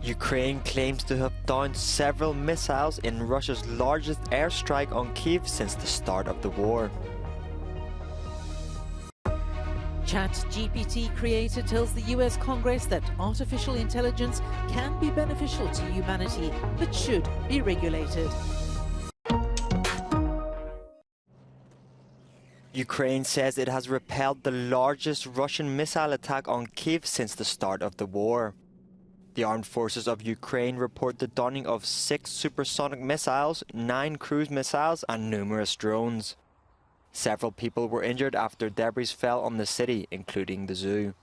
Ukraine claims to have downed several missiles in Russia's largest airstrike on Kyiv since the start of the war. ChatGPT creator tells the US Congress that artificial intelligence can be beneficial to humanity, but should be regulated. Ukraine says it has repelled the largest Russian missile attack on Kyiv since the start of the war. The armed forces of Ukraine report the downing of 6 supersonic missiles, 9 cruise missiles and numerous drones. Several people were injured after debris fell on the city, including the zoo.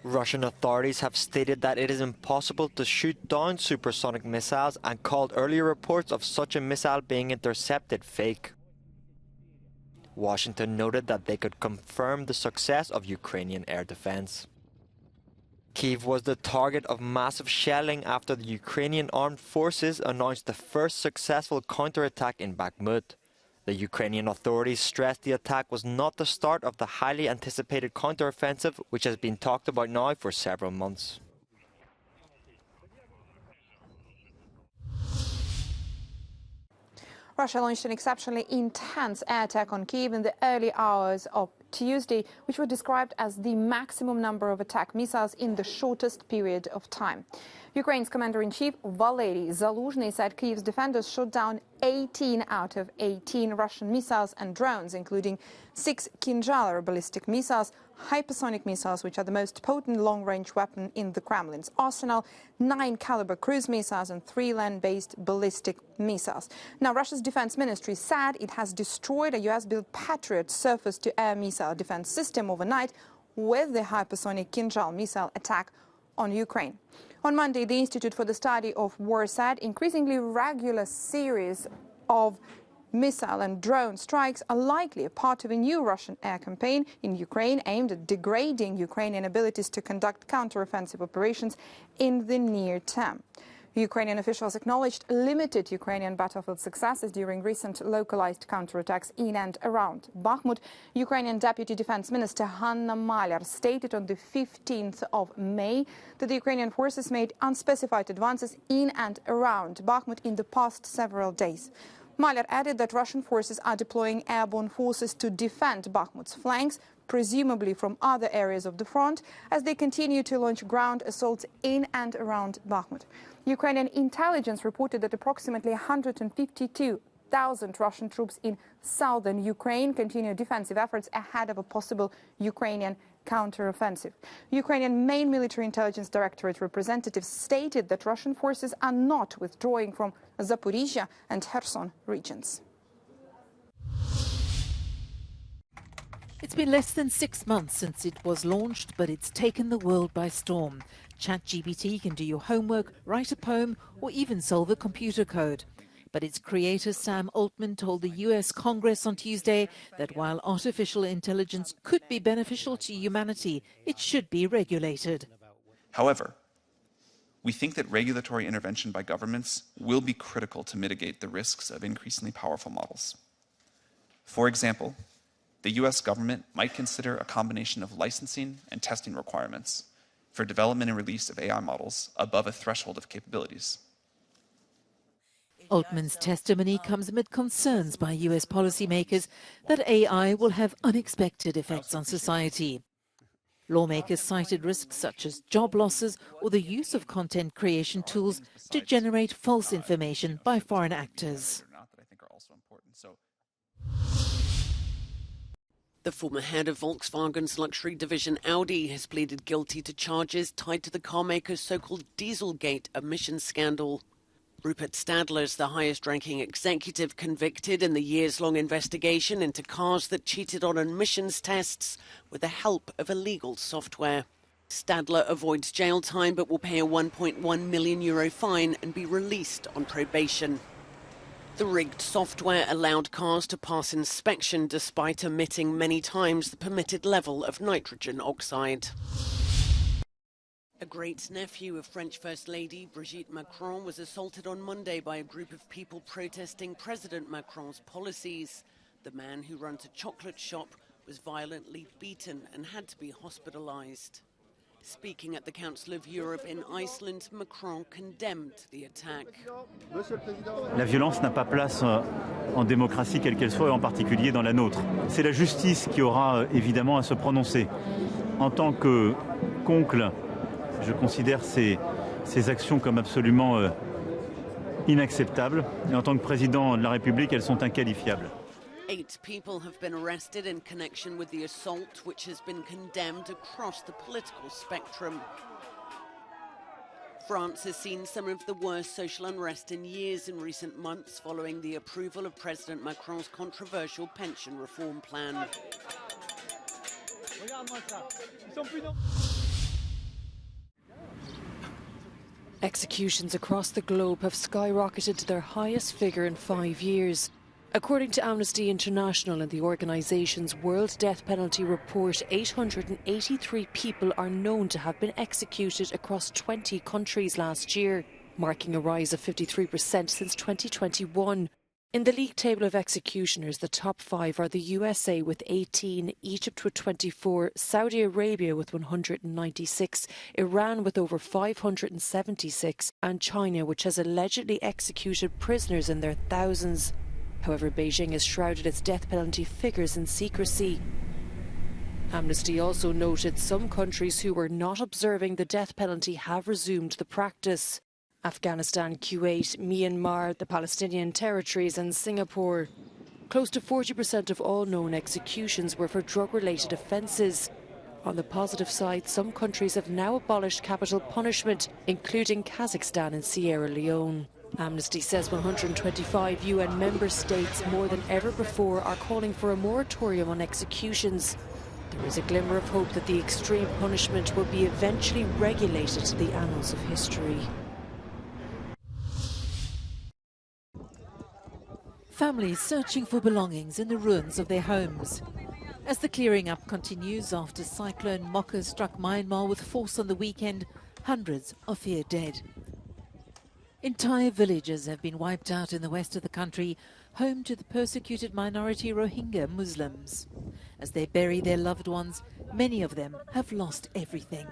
Russian authorities have stated that it is impossible to shoot down supersonic missiles and called earlier reports of such a missile being intercepted fake. Washington noted that they could confirm the success of Ukrainian air defense. Kyiv was the target of massive shelling after the Ukrainian armed forces announced the first successful counterattack in Bakhmut. The Ukrainian authorities stressed the attack was not the start of the highly anticipated counteroffensive, which has been talked about now for several months. Russia launched an exceptionally intense air attack on Kyiv in the early hours of Tuesday, which was described as the maximum number of attack missiles in the shortest period of time. Ukraine's commander-in-chief Valery Zaluzhny said Kyiv's defenders shot down 18 out of 18 Russian missiles and drones, including 6 Kinzhal ballistic missiles, hypersonic missiles, which are the most potent long-range weapon in the Kremlin's arsenal, 9-caliber cruise missiles and 3 land-based ballistic missiles. Now, Russia's defense ministry said it has destroyed a US-built Patriot surface-to-air missile defense system overnight with the hypersonic Kinzhal missile attack on Ukraine. On Monday, the Institute for the Study of War said increasingly regular series of missile and drone strikes are likely a part of a new Russian air campaign in Ukraine aimed at degrading Ukrainian abilities to conduct counteroffensive operations in the near term. Ukrainian officials acknowledged limited Ukrainian battlefield successes during recent localized counterattacks in and around Bakhmut. Ukrainian Deputy Defense Minister Hanna Maliar stated on the 15th of May that the Ukrainian forces made unspecified advances in and around Bakhmut in the past several days. Maliar added that Russian forces are deploying airborne forces to defend Bakhmut's flanks, presumably from other areas of the front, as they continue to launch ground assaults in and around Bakhmut. Ukrainian intelligence reported that approximately 152,000 Russian troops in southern Ukraine continue defensive efforts ahead of a possible Ukrainian counteroffensive. Ukrainian main military intelligence directorate representatives stated that Russian forces are not withdrawing from Zaporizhia and Kherson regions. It's been less than 6 months since it was launched, but it's taken the world by storm. ChatGPT can do your homework, write a poem, or even solve a computer code. But its creator, Sam Altman, told the US Congress on Tuesday that while artificial intelligence could be beneficial to humanity, it should be regulated. However, we think that regulatory intervention by governments will be critical to mitigate the risks of increasingly powerful models. For example, the US government might consider a combination of licensing and testing requirements for development and release of AI models above a threshold of capabilities. Altman's testimony comes amid concerns by US policymakers that AI will have unexpected effects on society. Lawmakers cited risks such as job losses or the use of content creation tools to generate false information by foreign actors. The former head of Volkswagen's luxury division Audi has pleaded guilty to charges tied to the carmaker's so-called Dieselgate emissions scandal. Rupert Stadler's the highest-ranking executive convicted in the years-long investigation into cars that cheated on emissions tests with the help of illegal software. Stadler avoids jail time but will pay a €1.1 million fine and be released on probation. The rigged software allowed cars to pass inspection despite emitting many times the permitted level of nitrogen oxide. A great-nephew of French First Lady Brigitte Macron was assaulted on Monday by a group of people protesting President Macron's policies. The man who runs a chocolate shop was violently beaten and had to be hospitalized. Speaking at the Council of Europe in Iceland, Macron condemned the attack. La violence n'a pas place en démocratie quelle qu'elle soit, et en particulier dans la nôtre. C'est la justice qui aura évidemment à se prononcer. En tant que qu'oncle, je considère ces actions comme absolument inacceptables. Et en tant que président de la République, elles sont inqualifiables. 8 people have been arrested in connection with the assault, which has been condemned across the political spectrum. France has seen some of the worst social unrest in years in recent months following the approval of President Macron's controversial pension reform plan. Executions across the globe have skyrocketed to their highest figure in 5 years. According to Amnesty International and the organisation's World Death Penalty report, 883 people are known to have been executed across 20 countries last year, marking a rise of 53% since 2021. In the league table of executioners, the top 5 are the USA with 18, Egypt with 24, Saudi Arabia with 196, Iran with over 576, and China, which has allegedly executed prisoners in their thousands. However, Beijing has shrouded its death penalty figures in secrecy. Amnesty also noted some countries who were not observing the death penalty have resumed the practice. Afghanistan, Kuwait, Myanmar, the Palestinian territories and Singapore. Close to 40% of all known executions were for drug-related offences. On the positive side, some countries have now abolished capital punishment, including Kazakhstan and Sierra Leone. Amnesty says 125 UN member states, more than ever before, are calling for a moratorium on executions. There is a glimmer of hope that the extreme punishment will be eventually regulated to the annals of history. Families searching for belongings in the ruins of their homes. As the clearing up continues after Cyclone Mocha struck Myanmar with force on the weekend, hundreds are feared dead. Entire villages have been wiped out in the west of the country, home to the persecuted minority Rohingya Muslims. As they bury their loved ones, many of them have lost everything.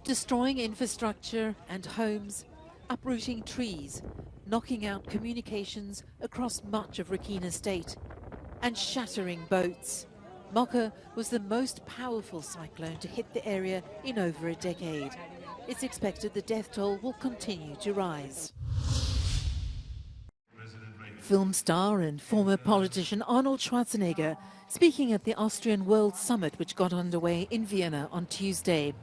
Destroying infrastructure and homes, uprooting trees, knocking out communications across much of Rakhine State, and shattering boats. Mocha was the most powerful cyclone to hit the area in over a decade. It's expected the death toll will continue to rise. Film star and former politician Arnold Schwarzenegger speaking at the Austrian World Summit, which got underway in Vienna on Tuesday.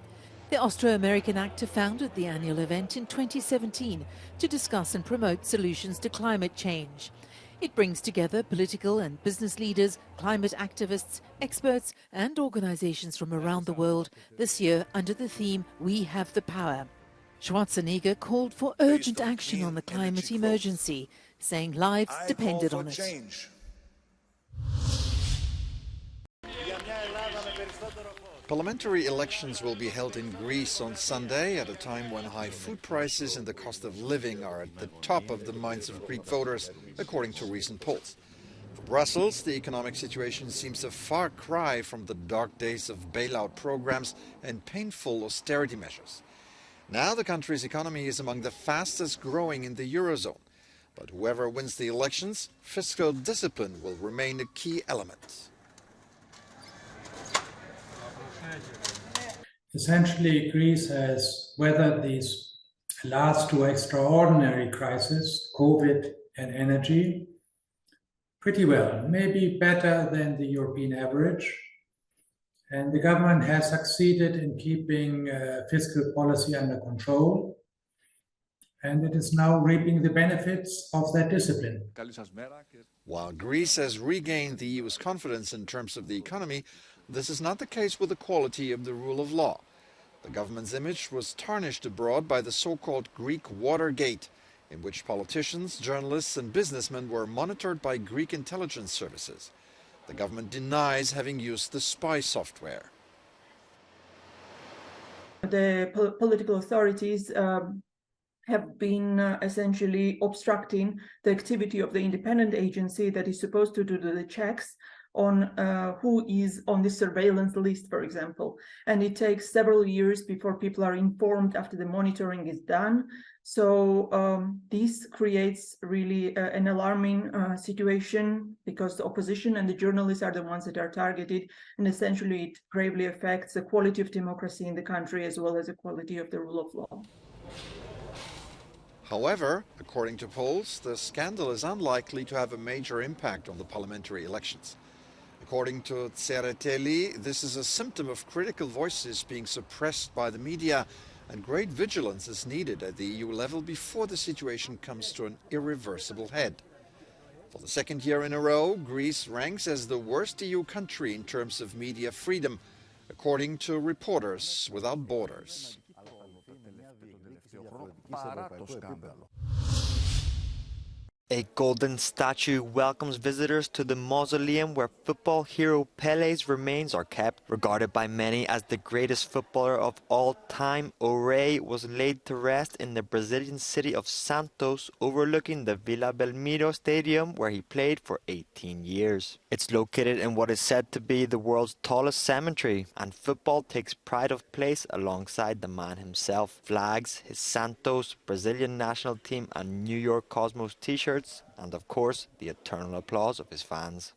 The Austro-American actor founded the annual event in 2017 to discuss and promote solutions to climate change. It brings together political and business leaders, climate activists, experts and organizations from around the world, this year under the theme We Have the Power. Schwarzenegger called for urgent action on the climate emergency, saying lives depended on it. Parliamentary elections will be held in Greece on Sunday at a time when high food prices and the cost of living are at the top of the minds of Greek voters, according to recent polls. For Brussels, the economic situation seems a far cry from the dark days of bailout programs and painful austerity measures. Now the country's economy is among the fastest growing in the Eurozone. But whoever wins the elections, fiscal discipline will remain a key element. Essentially, Greece has weathered these last two extraordinary crises, COVID and energy, pretty well, maybe better than the European average. And the government has succeeded in keeping fiscal policy under control. And it is now reaping the benefits of that discipline. While Greece has regained the EU's confidence in terms of the economy, this is not the case with the quality of the rule of law. The government's image was tarnished abroad by the so-called Greek Watergate, in which politicians, journalists and businessmen were monitored by Greek intelligence services. The government denies having used the spy software. The political authorities have been essentially obstructing the activity of the independent agency that is supposed to do the checks on who is on the surveillance list, for example. And it takes several years before people are informed after the monitoring is done. So this creates really an alarming situation, because the opposition and the journalists are the ones that are targeted, and essentially it gravely affects the quality of democracy in the country as well as the quality of the rule of law. However, according to polls, the scandal is unlikely to have a major impact on the parliamentary elections. According to Tsereteli, this is a symptom of critical voices being suppressed by the media, and great vigilance is needed at the EU level before the situation comes to an irreversible head. For the second year in a row, Greece ranks as the worst EU country in terms of media freedom, according to Reporters Without Borders. A golden statue welcomes visitors to the mausoleum where football hero Pele's remains are kept. Regarded by many as the greatest footballer of all time, Ore was laid to rest in the Brazilian city of Santos, overlooking the Vila Belmiro Stadium where he played for 18 years. It's located in what is said to be the world's tallest cemetery, and football takes pride of place alongside the man himself. Flags, his Santos, Brazilian national team and New York Cosmos t-shirts, and of course the eternal applause of his fans.